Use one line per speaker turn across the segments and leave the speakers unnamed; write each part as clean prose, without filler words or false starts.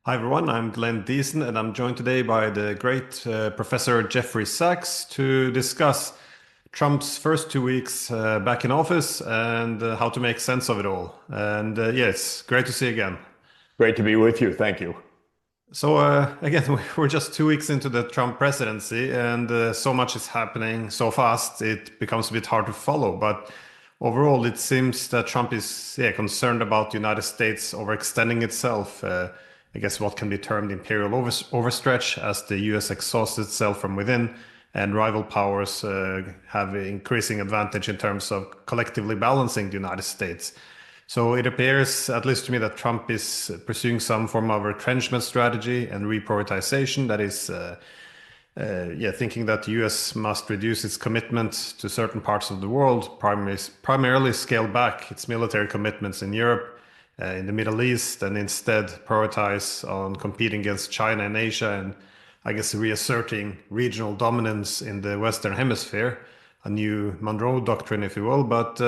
Hi everyone, I'm Glenn Deason and I'm joined today by the great Professor Jeffrey Sachs to discuss Trump's first 2 weeks back in office and how to make sense of it all. And yes, great to see you again.
Great to be with you. Thank you.
So again, we're just 2 weeks into the Trump presidency and so much is happening so fast it becomes a bit hard to follow. But overall, it seems that Trump is concerned about the United States overextending itself. I guess what can be termed imperial overstretch as the US exhausts itself from within and rival powers have increasing advantage in terms of collectively balancing the United States. So it appears, at least to me, that Trump is pursuing some form of retrenchment strategy and reprioritization. That is, thinking that the U.S. must reduce its commitment to certain parts of the world, primarily scale back its military commitments in Europe, in the Middle East, and instead prioritize on competing against China and Asia, and I guess reasserting regional dominance in the Western Hemisphere, a new Monroe Doctrine, if you will, but.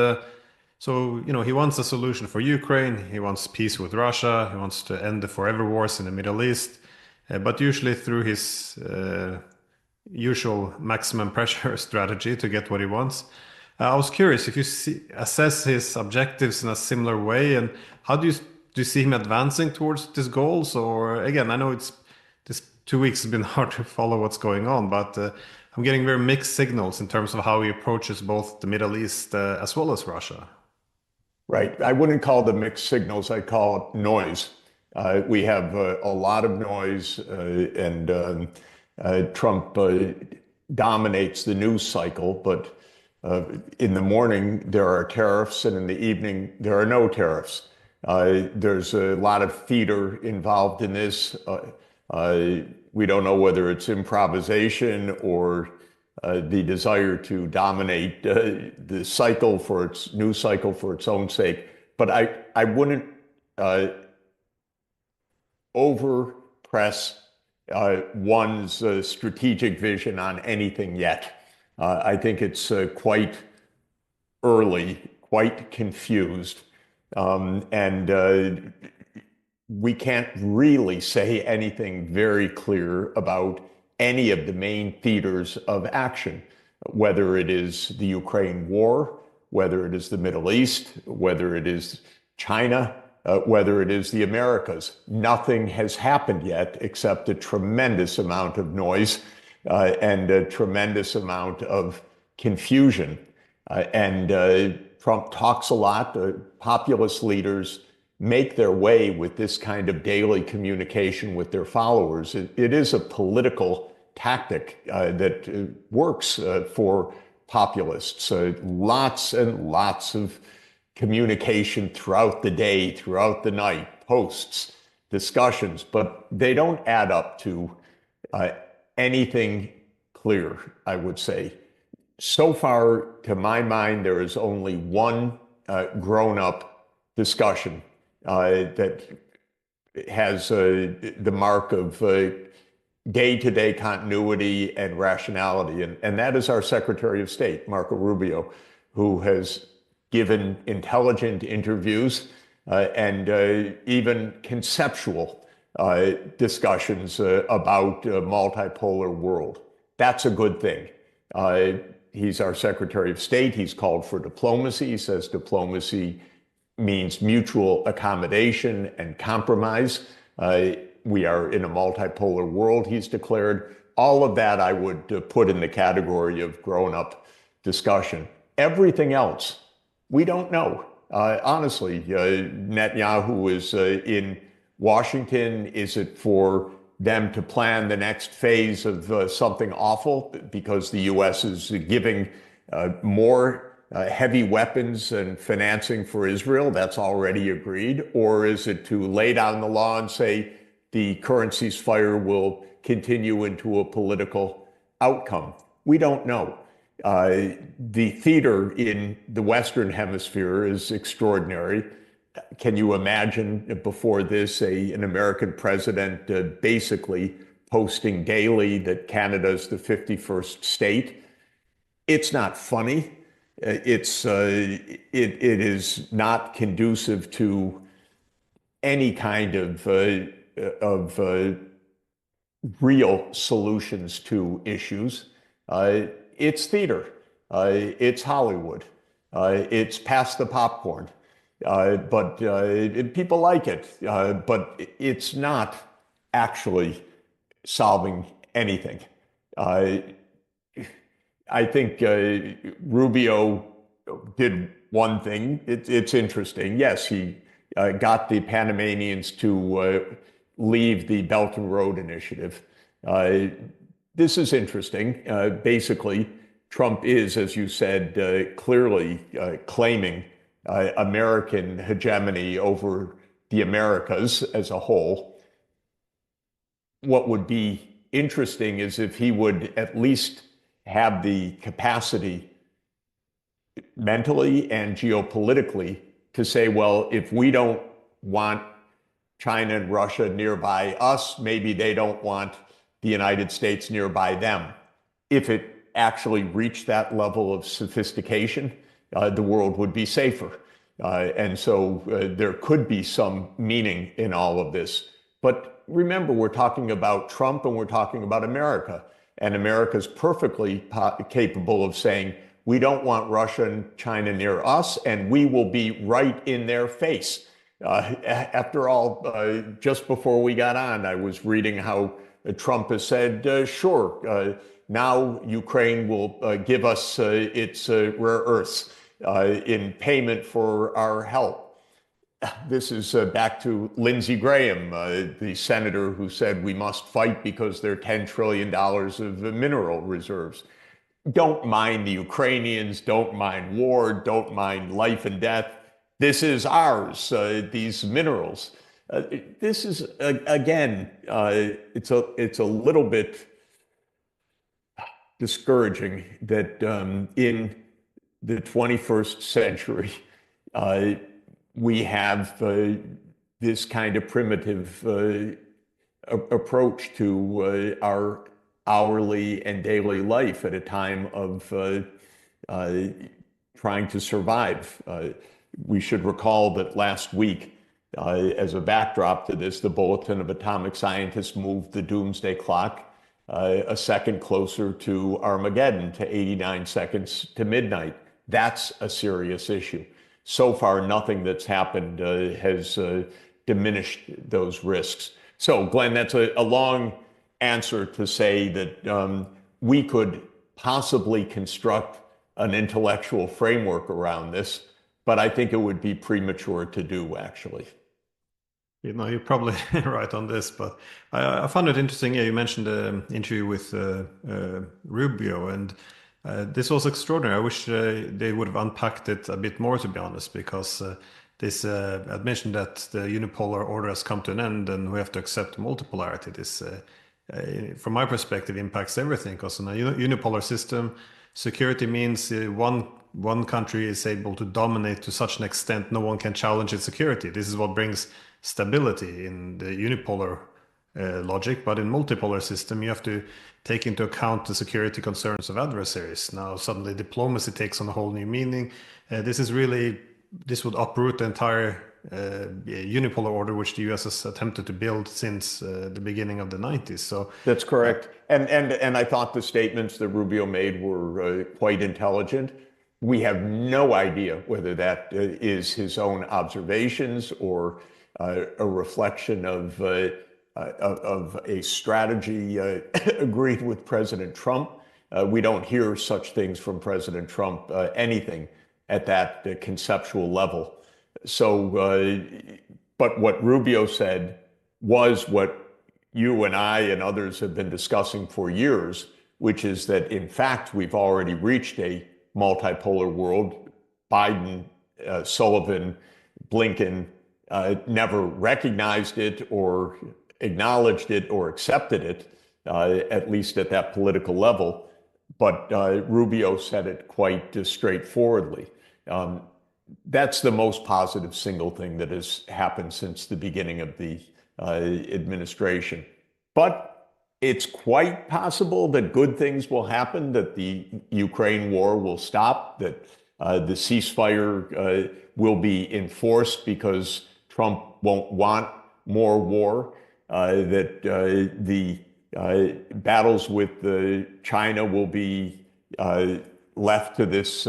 He wants a solution for Ukraine. He wants peace with Russia. He wants to end the forever wars in the Middle East, but usually through his usual maximum pressure strategy to get what he wants. I was curious if you assess his objectives in a similar way, and how do you see him advancing towards these goals? Or again, I know it's this 2 weeks has been hard to follow what's going on, but I'm getting very mixed signals in terms of how he approaches both the Middle East as well as Russia.
Right. I wouldn't call them mixed signals. I'd call it noise. We have a lot of noise, and Trump dominates the news cycle. But in the morning, there are tariffs, and in the evening, there are no tariffs. There's a lot of theater involved in this. We don't know whether it's improvisation or the desire to dominate the cycle for its news cycle for its own sake. But I wouldn't overpress one's strategic vision on anything yet. I think it's quite early, quite confused, and we can't really say anything very clear about any of the main theaters of action, whether it is the Ukraine war, whether it is the Middle East, whether it is China, whether it is the Americas. Nothing has happened yet except a tremendous amount of noise and a tremendous amount of confusion. And Trump talks a lot. Populist leaders make their way with this kind of daily communication with their followers. It is a political tactic that works for populists. Lots and lots of communication throughout the day, throughout the night, posts, discussions, but they don't add up to anything clear, I would say. So far, to my mind, there is only one grown-up discussion that has the mark of day-to-day continuity and rationality. And that is our Secretary of State, Marco Rubio, who has given intelligent interviews and even conceptual discussions about a multipolar world. That's a good thing. He's our Secretary of State. He's called for diplomacy. He says diplomacy means mutual accommodation and compromise. We are in a multipolar world, he's declared. All of that I would put in the category of grown-up discussion. Everything else, we don't know. Honestly, Netanyahu is in Washington. Is it for them to plan the next phase of something awful because the U.S. is giving more heavy weapons and financing for Israel? That's already agreed. Or is it to lay down the law and say the current ceasefire will continue into a political outcome? We don't know. The theater in the Western Hemisphere is extraordinary. Can you imagine before this an American president basically posting daily that Canada is the 51st state? It's not funny. It is not conducive to any kind of of real solutions to issues. Uh, it's theater. It's Hollywood. It's past the popcorn. But people like it. But it's not actually solving anything. Uh, I think Rubio did one thing. It's interesting. Yes, he got the Panamanians to leave the Belt and Road Initiative. Uh, this is interesting. Basically, Trump is, as you said, clearly claiming American hegemony over the Americas as a whole. What would be interesting is if he would at least have the capacity mentally and geopolitically to say, well, if we don't want China and Russia nearby us, maybe they don't want the United States nearby them. If it actually reached that level of sophistication, the world would be safer. And so there could be some meaning in all of this. But remember, we're talking about Trump and we're talking about America. And America's perfectly capable of saying, we don't want Russia and China near us, and we will be right in their face. After all, just before we got on, I was reading how Trump has said, sure, now Ukraine will give us its rare earths in payment for our help. This is back to Lindsey Graham, the senator who said we must fight because there are $10 trillion of mineral reserves. Don't mind the Ukrainians, don't mind war, don't mind life and death. This is ours, these minerals. This is, again, it's a little bit discouraging that in the 21st century, we have this kind of primitive approach to our hourly and daily life at a time of trying to survive. We should recall that last week, as a backdrop to this, the Bulletin of Atomic Scientists moved the doomsday clock a second closer to Armageddon, to 89 seconds to midnight. That's a serious issue. So far, nothing that's happened has diminished those risks. So, Glenn, that's a long answer to say that we could possibly construct an intellectual framework around this, but I think it would be premature to do, actually.
You're probably right on this, but I found it interesting. Yeah, you mentioned the interview with Rubio, and this was extraordinary. I wish they would have unpacked it a bit more, to be honest, because this admission that the unipolar order has come to an end and we have to accept multipolarity, this, from my perspective, impacts everything. Because in a unipolar system, security means one country is able to dominate to such an extent no one can challenge its security. This is what brings stability in the unipolar logic, but in multipolar system, you have to take into account the security concerns of adversaries. Now, suddenly diplomacy takes on a whole new meaning. This would uproot the entire unipolar order, which the US has attempted to build since the beginning of the 90s. So
that's correct. And I thought the statements that Rubio made were quite intelligent. We have no idea whether that is his own observations or a reflection of a strategy agreed with President Trump. We don't hear such things from President Trump, anything at that conceptual level. So, but what Rubio said was what you and I and others have been discussing for years, which is that in fact, we've already reached a multipolar world. Biden, Sullivan, Blinken never recognized it or acknowledged it or accepted it, at least at that political level. But Rubio said it quite straightforwardly. That's the most positive single thing that has happened since the beginning of the administration. But it's quite possible that good things will happen, that the Ukraine war will stop, that the ceasefire will be enforced because Trump won't want more war. that the battles with China will be left to this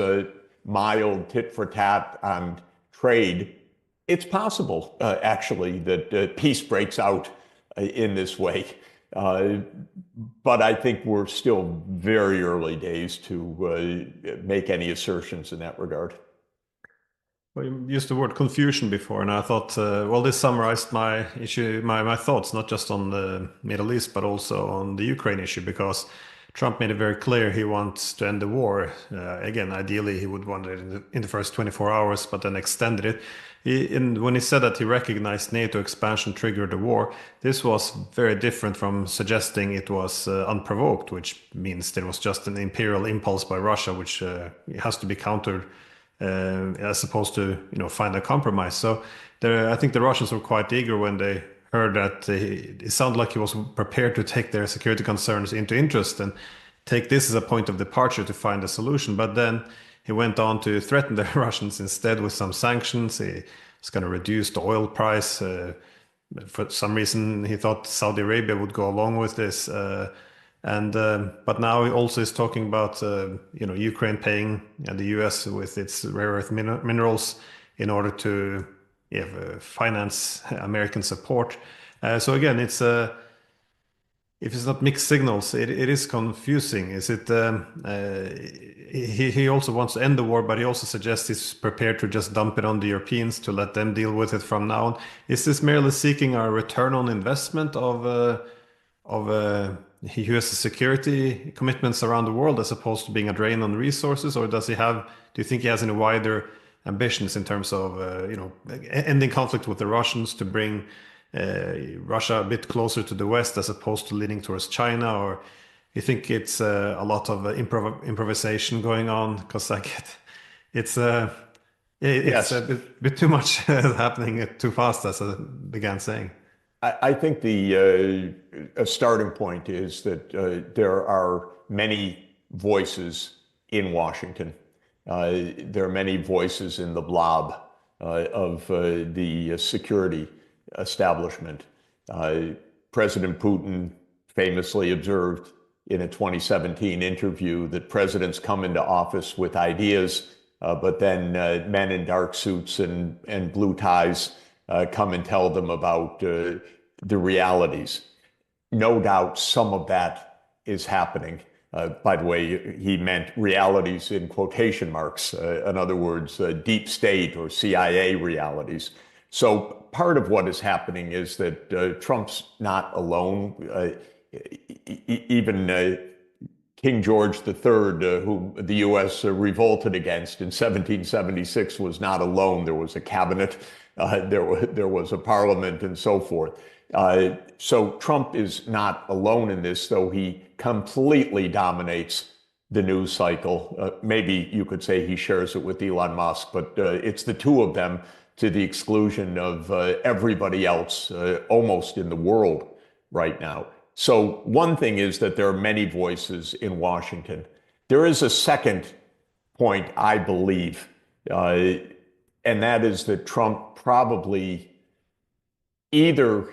mild tit for tat on trade. It's possible, actually, that peace breaks out in this way. Uh, but I think we're still very early days to make any assertions in that regard.
Well, you used the word confusion before, and I thought, well, this summarized my issue, my thoughts, not just on the Middle East, but also on the Ukraine issue, because Trump made it very clear he wants to end the war. Again, ideally, he would want it in the first 24 hours, but then extended it. When he said that he recognized NATO expansion triggered the war, this was very different from suggesting it was unprovoked, which means there was just an imperial impulse by Russia, which has to be countered as opposed to find a compromise. So I think the Russians were quite eager when they heard that it sounded like he was prepared to take their security concerns into interest and take this as a point of departure to find a solution. But then he went on to threaten the Russians instead with some sanctions. He was going to reduce the oil price. For some reason, he thought Saudi Arabia would go along with this. And but now he also is talking about Ukraine paying the U.S. with its rare earth minerals in order to finance American support. So again, if it's not mixed signals, it is confusing. Is it? He also wants to end the war, but he also suggests he's prepared to just dump it on the Europeans to let them deal with it from now on. Is this merely seeking a return on investment of U.S. security commitments around the world as opposed to being a drain on resources, or does he have? Do you think he has any wider ambitions in terms of ending conflict with the Russians to bring Russia a bit closer to the West as opposed to leaning towards China, or you think it's a lot of improvisation going on? Because I get it's it's a
Yes,
bit too much happening too fast, as I began saying.
I think a starting point is that there are many voices in Washington. There are many voices in the blob of the security establishment. President Putin famously observed in a 2017 interview that presidents come into office with ideas, but then men in dark suits and blue ties come and tell them about the realities. No doubt some of that is happening. By the way, he meant realities in quotation marks. In other words, deep state or CIA realities. So part of what is happening is that Trump's not alone. Even King George III, who the U.S. revolted against in 1776, was not alone. There was a cabinet, there was a parliament, and so forth. So Trump is not alone in this, though he completely dominates the news cycle. Maybe you could say he shares it with Elon Musk, but it's the two of them to the exclusion of everybody else almost in the world right now. So one thing is that there are many voices in Washington. There is a second point, I believe, and that is that Trump probably either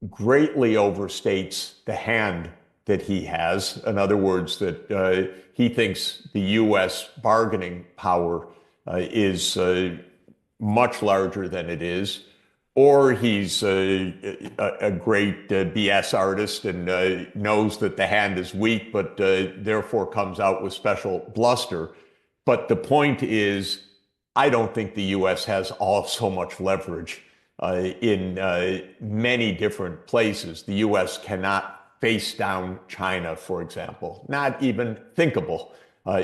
greatly overstates the hand that he has. In other words, that he thinks the U.S. bargaining power is much larger than it is, or he's a great BS artist and knows that the hand is weak, but therefore comes out with special bluster. But the point is, I don't think the U.S. has all so much leverage in many different places. The U.S. cannot face down China, for example, not even thinkable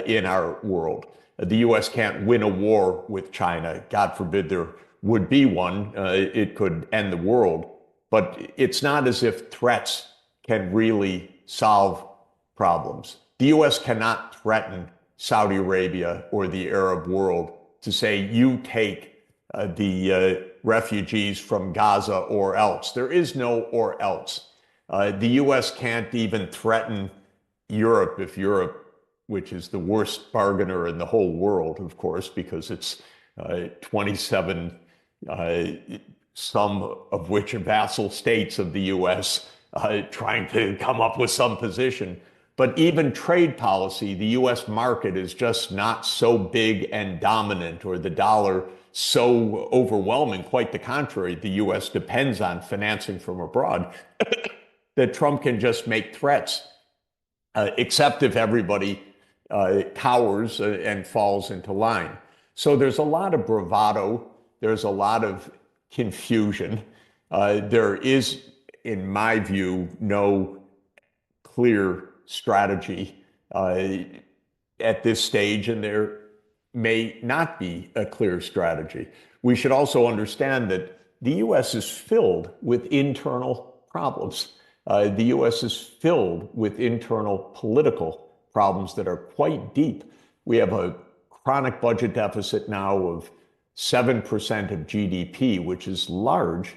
in our world. The U.S. can't win a war with China. God forbid there would be one. It could end the world. But it's not as if threats can really solve problems. The U.S. cannot threaten Saudi Arabia or the Arab world to say, you take the refugees from Gaza or else. There is no or else. The U.S. can't even threaten Europe if Europe, which is the worst bargainer in the whole world, of course, because it's 27 some of which are vassal states of the U.S., trying to come up with some position. But even trade policy, the U.S. market is just not so big and dominant, or the dollar so overwhelming. Quite the contrary, the U.S. depends on financing from abroad that Trump can just make threats, except if everybody cowers and falls into line. So there's a lot of bravado. There's a lot of confusion. There is, in my view, no clear strategy at this stage, and there may not be a clear strategy. We should also understand that the U.S. is filled with internal problems. The U.S. is filled with internal political problems that are quite deep. We have a chronic budget deficit now of 7% of GDP, which is large,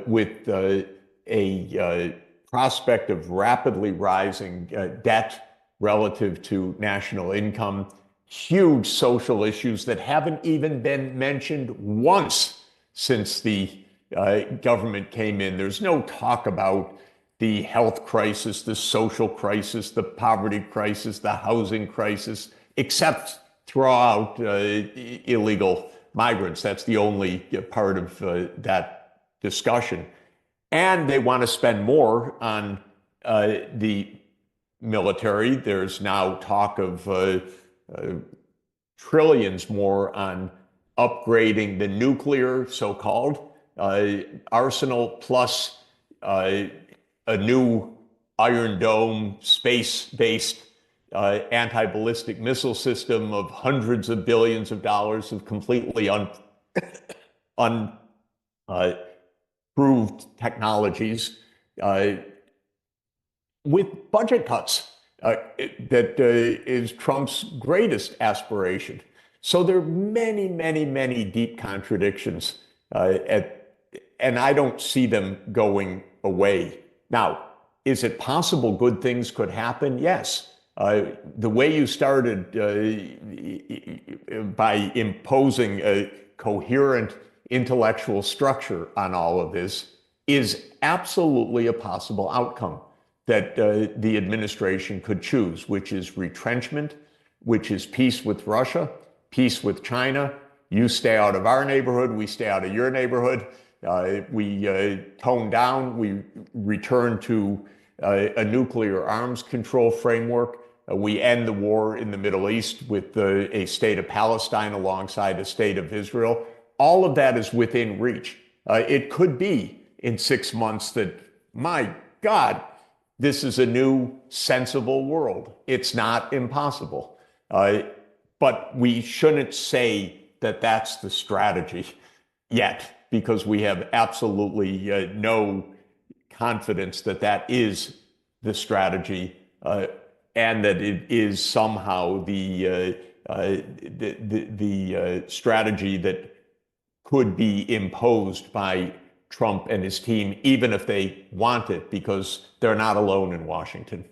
with a prospect of rapidly rising debt relative to national income, huge social issues that haven't even been mentioned once since the government came in. There's no talk about the health crisis, the social crisis, the poverty crisis, the housing crisis, except throw out illegal migrants. That's the only part of that discussion. And they want to spend more on the military. There's now talk of trillions more on upgrading the nuclear so-called arsenal, plus a new Iron Dome space-based anti-ballistic missile system of hundreds of billions of dollars of completely unproved technologies, with budget cuts. That is Trump's greatest aspiration. So there are many, many, many deep contradictions, and I don't see them going away. Now, is it possible good things could happen? Yes. The way you started by imposing a coherent intellectual structure on all of this is absolutely a possible outcome that the administration could choose, which is retrenchment, which is peace with Russia, peace with China. You stay out of our neighborhood, we stay out of your neighborhood. We tone down, we return to a nuclear arms control framework. We end the war in the Middle East with a state of Palestine alongside a state of Israel. All of that is within reach. It could be in 6 months that, my God, this is a new, sensible world. It's not impossible. But we shouldn't say that that's the strategy yet, because we have absolutely no confidence that that is the strategy, and that it is somehow the strategy that could be imposed by Trump and his team, even if they want it, because they're not alone in Washington.